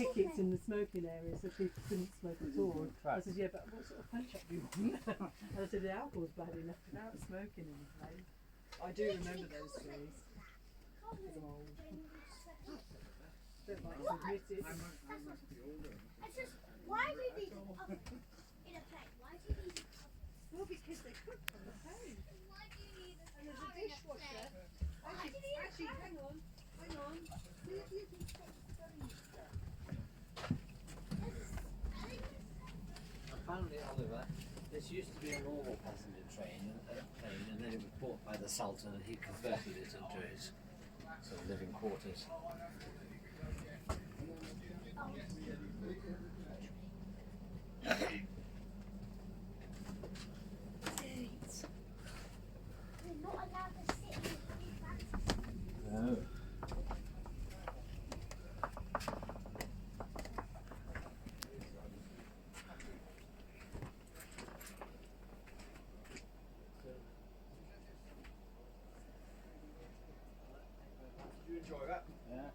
tickets in the smoking area, so people couldn't smoke at all. I said, yeah, but what sort of punch up do you want? And I said, the alcohol's bad enough without smoking in the place. I do remember those stories. Because I'm old. Don't like to admit it. Why do you need an oven in a plate? Why do you need an oven? Well, because they cook on the plate. Why do you need an And there's a oven dishwasher. Actually, hang on. See if you can stop stirring stuff. Apparently, Oliver, this used to be a normal passenger train, and then it was bought by the Sultan, and he converted it into his sort of living quarters. You're not allowed to sit in the big fancy. No. Did you enjoy that? Yeah.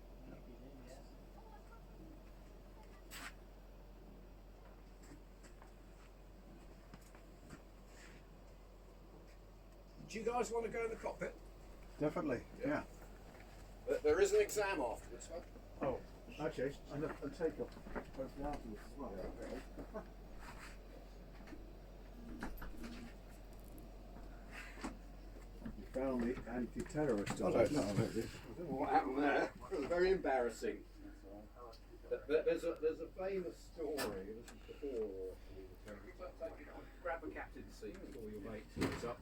Do you guys want to go in the cockpit? Definitely, yeah. There is an exam afterwards, huh? Oh, okay. And take up both the afterwards as well. You found the anti-terrorist. I don't know what happened there. It was very embarrassing. There's a famous story. This is before. Grab a captain's seat before your mate sits up,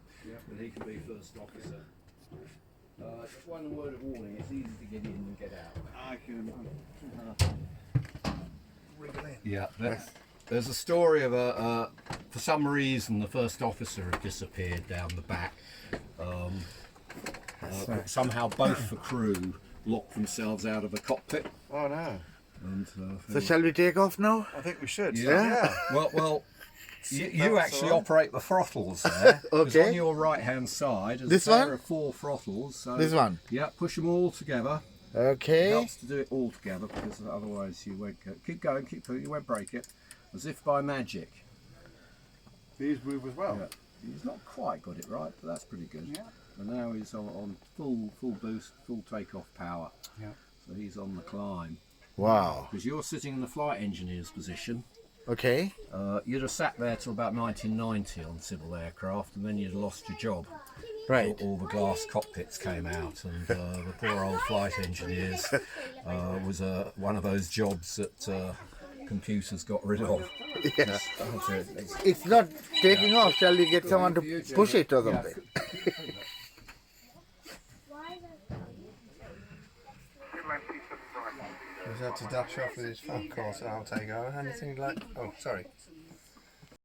and he can be first officer. Just one word of warning: it's easy to get in and get out. I can. Yeah, there's a story of for some reason the first officer had disappeared down the back. Somehow both the crew locked themselves out of the cockpit. Oh no. And, So shall we take off now? I think we should. Yeah. Well, you actually operate the throttles there. 'Cause Okay. on your right-hand side, This there one? are 4 throttles. So, This one? Yeah, push them all together. It Okay. helps to do it all together because otherwise you won't go. Keep going, you won't break it. As if by magic. These move as well. Yeah. He's not quite got it right, but that's pretty good. Yeah. And now he's on full boost, full takeoff power. Yeah. So he's on the climb. Wow. Because you're sitting in the flight engineer's position. Okay. You'd have sat there till about 1990 on civil aircraft, and then you'd have lost your job. Right. All the glass cockpits came out, and the poor old flight engineers was one of those jobs that computers got rid of. Yeah. It's not taking off. Shall we get someone to push it or something? He's had to dash off with his phone call, so I'll take over. Anything like? Oh, sorry.